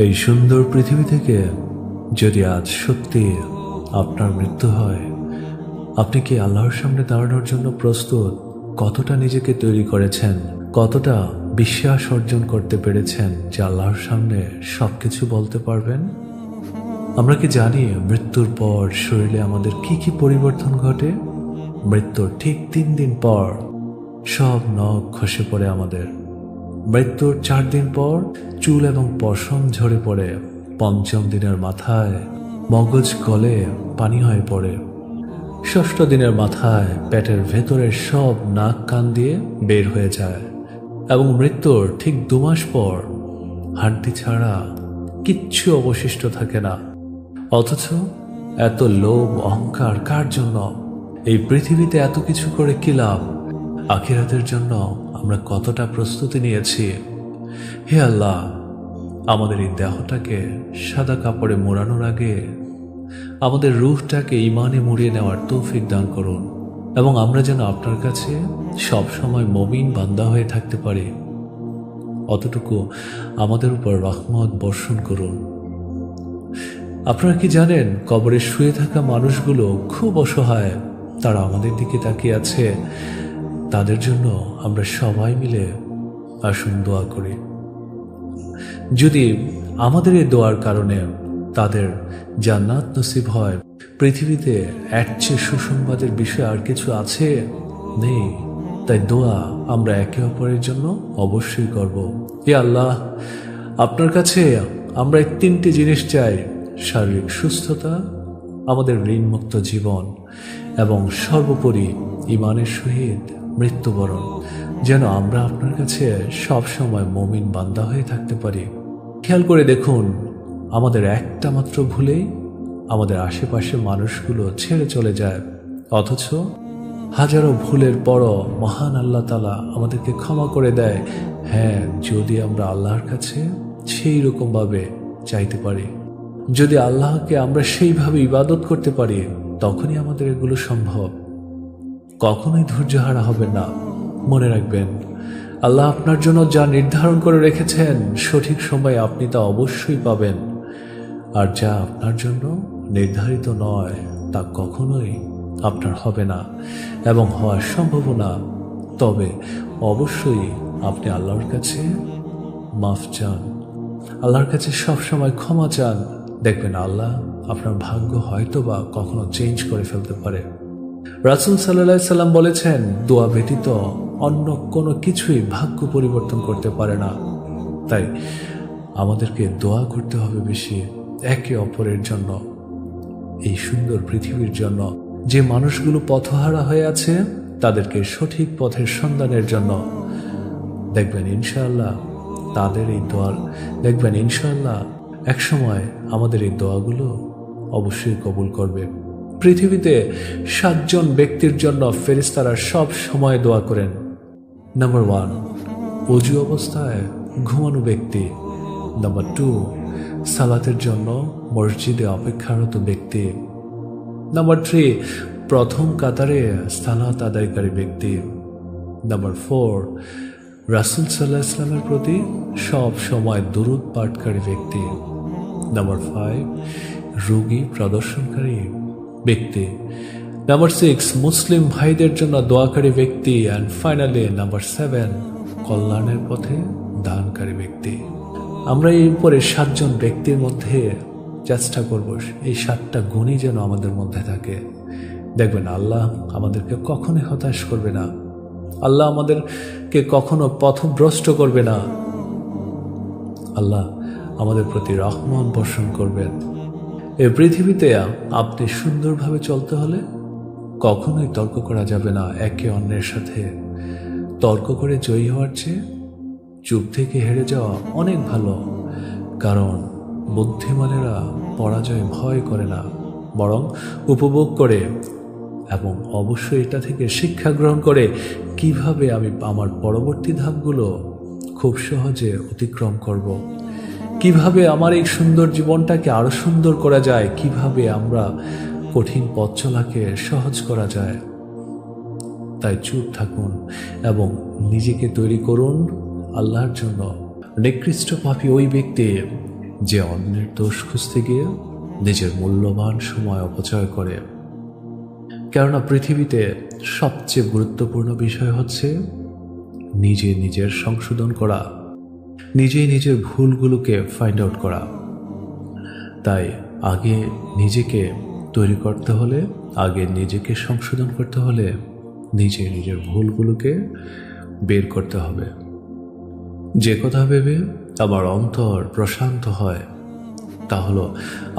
এই সুন্দর পৃথিবী থেকে যদি আজ সত্যি আপনার মৃত্যু হয়, আপনি কি আল্লাহর সামনে দাঁড়ানোর জন্য প্রস্তুত? কতটা নিজেকে তৈরি করেছেন, কতটা বিশ্বাস অর্জন করতে পেরেছেন যে আল্লাহর সামনে সবকিছু বলতে পারবেন? আমরা কি জানি মৃত্যুর পর শরীরে আমাদের কি কি পরিবর্তন ঘটে? মৃত্যুর ঠিক 3 দিন পর সব নখ খসে পড়ে আমাদের। মৃত্যুর 4 দিন পর চুল এবং পশম ঝরে পড়ে। 5ম দিনের মাথায় মগজ গলে পানি হয়ে পড়ে। 6ষ্ঠ দিনের মাথায় পেটের ভেতরের সব নাক কান দিয়ে বের হয়ে যায় এবং মৃত্যুর ঠিক 2 মাস পর হাড্ডি ছাড়া কিচ্ছু অবশিষ্ট থাকে না। অথচ এত লোভ অহংকার কার জন্য? এই পৃথিবীতে এত কিছু করে কি লাভ? আখিরাতের জন্য আমরা কতটা প্রস্তুতি নিয়েছি? হে আল্লাহ, আমাদের এই দেহটাকে সাদা কাপড়ে মোড়ানোর আগে আমাদের রূহটাকে ঈমানে মুড়িয়ে নেওয়ার তৌফিক দান করুন এবং আমরা যেন আপনার কাছে সব সময় মুমিন বান্দা হয়ে থাকতে পারি। অতটুকু আমাদের উপর রহমত বর্ষণ করুন। আপনারা কি জানেন, কবরে শুয়ে থাকা মানুষগুলো খুব অসহায়। তারা আমাদের দিকে তাকিয়ে আছে। তাদের জন্য আমরা সবাই মিলে আসুন দোয়া করি। যদি আমাদের এই দোয়ার কারণে তাদের জান্নাত নসিব হয়, পৃথিবীতে এর চেয়ে সুসংবাদের বিষয় আর কিছু আছে? নেই। তাই দোয়া আমরা একে অপরের জন্য অবশ্যই করব। হে আল্লাহ, আপনার কাছে আমরা এই 3টি জিনিস চাই: শারীরিক সুস্থতা, আমাদের ঋণমুক্ত জীবন এবং সর্বোপরি ঈমানের সহিত মৃত্যুবরণ, যেন আমরা আপনার কাছে সব সময় মুমিন বান্দা হয়ে থাকতে পারি। খেয়াল করে দেখুন, আমাদের একটা মাত্র ভুলেই আমাদের আশেপাশে মানুষগুলো ছেড়ে চলে যায়, অথচ হাজারো ভুলের পরও মহান আল্লাহ তাআলা আমাদেরকে ক্ষমা করে দেয়। হ্যাঁ, যদি আমরা আল্লাহর কাছে সেই রকমভাবে চাইতে পারি, যদি আল্লাহকে আমরা সেইভাবে ইবাদত করতে পারি, তখনই আমাদের এগুলো সম্ভব। কখনোই ধৈর্যহারা হবেন না। মনে রাখবেন, আল্লাহ আপনার জন্য যা নির্ধারণ করে রেখেছেন সঠিক সময়ে আপনি তা অবশ্যই পাবেন, আর যা আপনার জন্য নির্ধারিত নয় তা কখনোই আপনার হবে না এবং হওয়ার সম্ভাবনা। তবে অবশ্যই আপনি আল্লাহর কাছে মাফ চান, আল্লাহর কাছে সব সময় ক্ষমা চান। দেখবেন আল্লাহ আপনার ভাগ্য হয়তো বা কখনো চেঞ্জ করে ফেলতে পারে। রাসূল সাল্লাল্লাহু আলাইহি সাল্লাম বলেছেন, দোয়া ব্যতীত অন্য কোনো কিছুই ভাগ্য পরিবর্তন করতে পারে না। তাই আমাদেরকে দোয়া করতে হবে বেশি, একে অপরের জন্য, এই সুন্দর পৃথিবীর জন্য। যে মানুষগুলো পথহারা হয়ে আছে তাদেরকে সঠিক পথের সন্ধানের জন্য। দেখবেন ইনশাআল্লাহ একসময় আমাদের এই দোয়াগুলো অবশ্যই কবুল করবে। পৃথিবীতে 7 জন ব্যক্তির জন্য ফেরেশতারা সব সময় দোয়া করেন। নাম্বার 1, ওযু অবস্থায় ঘুমানো ব্যক্তি। নাম্বার 2, সালাতের জন্য মসজিদে অপেক্ষারত ব্যক্তি। নাম্বার 3, প্রথম কাতারে সালাত আদায়কারী ব্যক্তি। নাম্বার 4, রাসূল সাল্লাল্লাহু আলাইহি ওয়াসাল্লামের প্রতি সব সময় দরুদ পাঠকারী ব্যক্তি। নাম্বার 5, রোগী প্রদর্শনকারী ব্যক্তি। নাম্বার 6, মুসলিম ভাইদের জন্য দোয়াকারী ব্যক্তি। অ্যান্ড ফাইনালি নাম্বার 7, কল্যাণের পথে দানকারী ব্যক্তি। আমরা এই উপরে 7 জন ব্যক্তির মধ্যে চেষ্টা করব এই 7টা গুণই যেন আমাদের মধ্যে থাকে। দেখবেন আল্লাহ আমাদেরকে কখনোই হতাশ করবে না, আল্লাহ আমাদেরকে কখনো পথভ্রষ্ট করবে না। আল্লাহ আমাদের প্রতি রহমত বর্ষণ করবেন। এই পৃথিবীতে আপনি সুন্দরভাবে চলতে হলে কখনোই তর্ক করা যাবে না একে অন্যের সাথে। তর্ক করে জয়ী হওয়ার চেয়ে চুপ থেকে হেরে যাওয়া অনেক ভালো, কারণ বুদ্ধিমানেরা পরাজয় ভয় করে না, বরং উপভোগ করে এবং অবশ্যই এটা থেকে শিক্ষা গ্রহণ করে কিভাবে আমি আমার পরবর্তী ধাপগুলো খুব সহজে অতিক্রম করব, কিভাবে আমার এই সুন্দর জীবনটাকে আরো সুন্দর করা যায়, কিভাবে আমরা কঠিন পথ চলাকে সহজ করা যায়। তাই চুপ থাকুন এবং নিজেকে তৈরি করুন আল্লাহর জন্য। নিকৃষ্ট পাপী ওই ব্যক্তি যে অন্যের দোষ খুঁজতে গিয়ে নিজের মূল্যবান সময় অপচয় করে। কেননা পৃথিবীতে সবচেয়ে গুরুত্বপূর্ণ বিষয় হচ্ছে নিজে নিজের সংশোধন করা, নিজেই নিজের ভুলগুলোকে ফাইন্ড আউট করা। তাই আগে নিজেকে তৈরি করতে হলে, আগে নিজেকে সংশোধন করতে হলে নিজে নিজের ভুলগুলোকে বের করতে হবে। যে কথা ভেবে আমার অন্তর প্রশান্ত হয় তা হলো,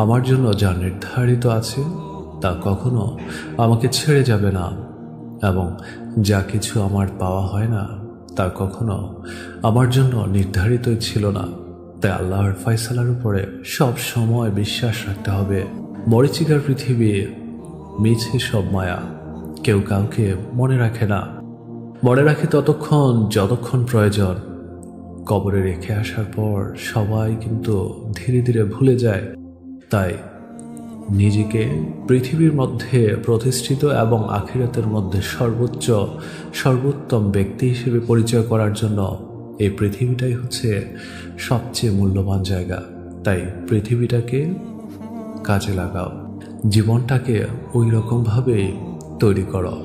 আমার জন্য যা নির্ধারিত আছে তা কখনো আমাকে ছেড়ে যাবে না, এবং যা কিছু আমার পাওয়া হয় না তা কখনো আমার জন্য নির্ধারিতই ছিল না। তাই আল্লাহর ফয়সালার উপরে সব সময় বিশ্বাস রাখতে হবে। মরীচিকার পৃথিবী, মিছে সব মায়া, কেউ কাউকে মনে রাখে না। মনে রাখে ততক্ষণ যতক্ষণ প্রয়োজন। কবরে রেখে আসার পর সবাই কিন্তু ধীরে ধীরে ভুলে যায়। তাই নিজেকে পৃথিবীর মধ্যে প্রতিষ্ঠিত এবং আখিরাতের মধ্যে সর্বোত্তম ব্যক্তি হিসেবে পরিচয় করার জন্য এই পৃথিবীটাই হচ্ছে সবচেয়ে মূল্যবান জায়গা। তাই পৃথিবীটাকে কাজে লাগাও, জীবনটাকে ওই রকমভাবেই তৈরি করো।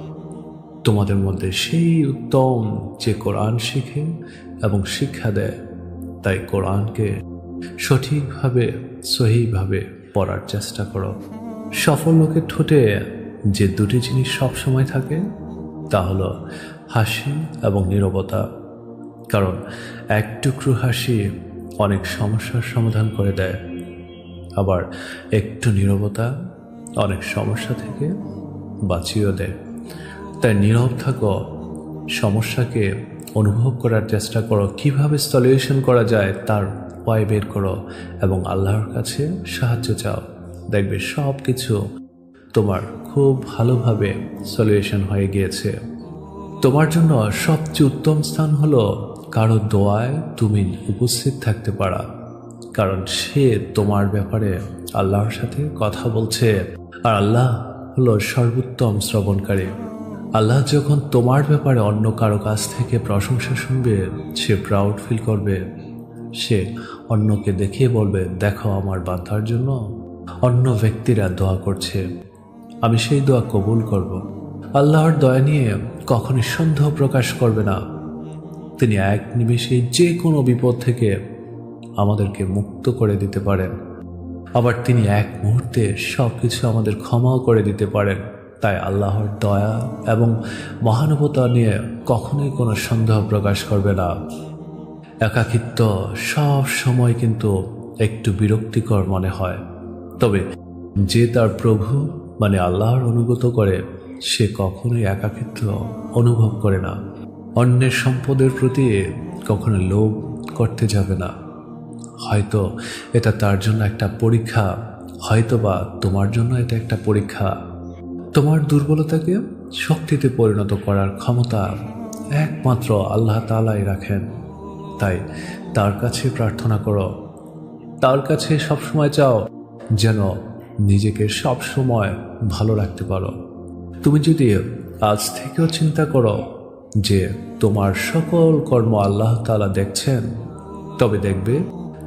তোমাদের মধ্যে সেই উত্তম যে কোরআন শিখে এবং শিক্ষা দেয়। তাই কোরআনকে সঠিকভাবে, সহিভাবে পড়ার চেষ্টা করো। সফল লোকের ঠোঁটে যে দুটি জিনিস সবসময় থাকে তা হলো হাসি এবং নীরবতা। কারণ এক টুকরো হাসি অনেক সমস্যার সমাধান করে দেয়, আবার একটু নীরবতা অনেক সমস্যা থেকে বাঁচিয়েও দেয়। তাই নীরব থাকো, সমস্যাকে অনুভব করার চেষ্টা করো, কিভাবে সলিউশন করা যায় তার উপায় বের করো এবং আল্লাহর কাছে সাহায্য চাও। দেখবে সব কিছু তোমার খুব ভালোভাবে সলিউশন হয়ে গিয়েছে। তোমার জন্য সবচেয়ে উত্তম স্থান হলো কারো দোয়ায় তুমি উপস্থিত থাকতে পারা, কারণ সে তোমার ব্যাপারে আল্লাহর সাথে কথা বলছে। আর আল্লাহ হলো সর্বোত্তম শ্রবণকারী। আল্লাহ যখন তোমার ব্যাপারে অন্য কারো কাছ থেকে প্রশংসা শুনবে, সে প্রাউড ফিল করবে। সে অন্যকে দেখিয়ে বলবে, দেখো আমার বান্দার জন্য অন্য ব্যক্তিরা দোয়া করছে, আমি সেই দোয়া কবুল করব। আল্লাহর দয়া নিয়ে কখনই সন্দেহ প্রকাশ করবে না। তিনি এক নিমেষে যে কোনো বিপদ থেকে আমাদেরকে মুক্ত করে দিতে পারেন, আবার তিনি এক মুহূর্তে সব কিছু আমাদের ক্ষমাও করে দিতে পারেন। তাই আল্লাহর দয়া এবং মহানুভবতা নিয়ে কখনোই কোনো সন্দেহ প্রকাশ করবে না। একাকিত্ব সব সময় কিন্তু একটু বিরক্তিকর মনে হয়, তবে যে তার প্রভু মানে আল্লাহর অনুগত করে সে কখনোই একাকিত্ব অনুভব করে না। অন্যের সম্পদের প্রতি কখনো লোভ করতে যাবে না। হয়তো এটা তার জন্য একটা পরীক্ষা, হয়তোবা তোমার জন্য এটা একটা পরীক্ষা। তোমার দুর্বলতাকে শক্তিতে পরিণত করার ক্ষমতা একমাত্র আল্লাহ তাআলাই রাখেন। তাই তার কাছে প্রার্থনা করো, তার কাছে সবসময় চাও যেন নিজেকে সবসময় ভালো রাখতে পারো। তুমি যদি আজ থেকেও চিন্তা করো যে তোমার সকল কর্ম আল্লাহ তাআলা দেখছেন, তবে দেখবে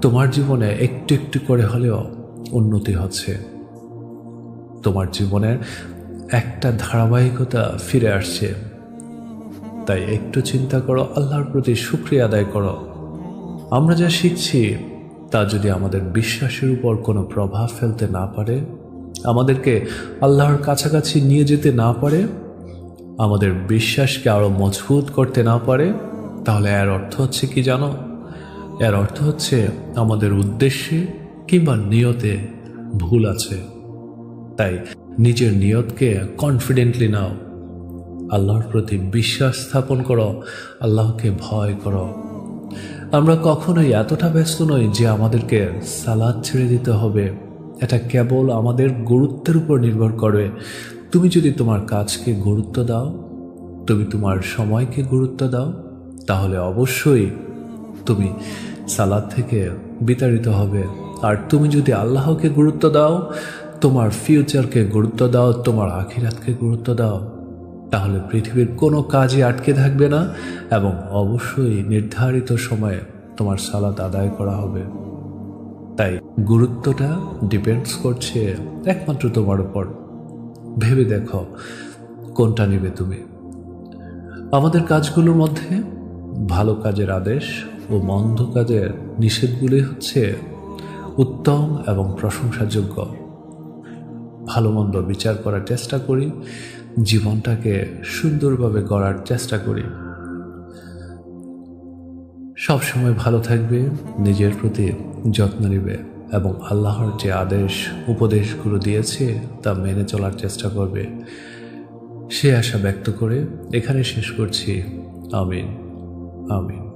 তোমার জীবনে একটু একটু করে হলেও উন্নতি হচ্ছে। তোমার জীবনের একটা ধারাবাহিকতা ফিরে আসছে। তাই একটু চিন্তা করো, আল্লাহর প্রতি শুকরিয়া আদায় করো। আমরা যা শিখছি তা যদি আমাদের বিশ্বাসের উপর কোনো প্রভাব ফেলতে না পারে, আমাদেরকে আল্লাহর কাছাকাছি নিয়ে যেতে না পারে, আমাদের বিশ্বাসকে আরও মজবুত করতে না পারে, তাহলে এর অর্থ হচ্ছে কি জানো? এর অর্থ হচ্ছে আমাদের উদ্দেশ্যে কিংবা নিয়তে ভুল আছে। তাই নিজের নিয়তকে কনফিডেন্টলি নাও, আল্লাহর প্রতি বিশ্বাস স্থাপন করো, আল্লাহকে ভয় করো। আমরা কখনোই এতটা ব্যস্ত নই যে আমাদেরকে সালাত ছেড়ে দিতে হবে। এটা কেবল আমাদের গুরুত্বের উপর নির্ভর করে। তুমি যদি তোমার কাজকে গুরুত্ব দাও, তুমি তোমার সময়কে গুরুত্ব দাও, তাহলে অবশ্যই তুমি সালাত থেকে বিতাড়িত হবে। আর তুমি যদি আল্লাহকে গুরুত্ব দাও, তোমার ফিউচারকে গুরুত্ব দাও, তোমার আখিরাতকে গুরুত্ব দাও, তাহলে পৃথিবীর কোনো কাজই আটকে থাকবে না এবং অবশ্যই নির্ধারিত সময়ে তোমার সালাত আদায় করা হবে। তাই গুরুত্বটা ডিপেন্ডস করছে একমাত্র তোমার উপর। ভেবে দেখো কোনটা নেবে তুমি। আমাদের কাজগুলোর মধ্যে ভালো কাজের আদেশ ও মন্দ কাজের নিষেধগুলি হচ্ছে উত্তম এবং প্রশংসাযোগ্য। ভালো মন্দ বিচার করার চেষ্টা করি, জীবনটাকে সুন্দরভাবে গড়ার চেষ্টা করি। সবসময় ভালো থাকবে, নিজের প্রতি যত্ন নেবে এবং আল্লাহর যে আদেশ উপদেশগুলো দিয়েছে তা মেনে চলার চেষ্টা করবে। সে আশা ব্যক্ত করে এখানে শেষ করছি। আমিন, আমিন।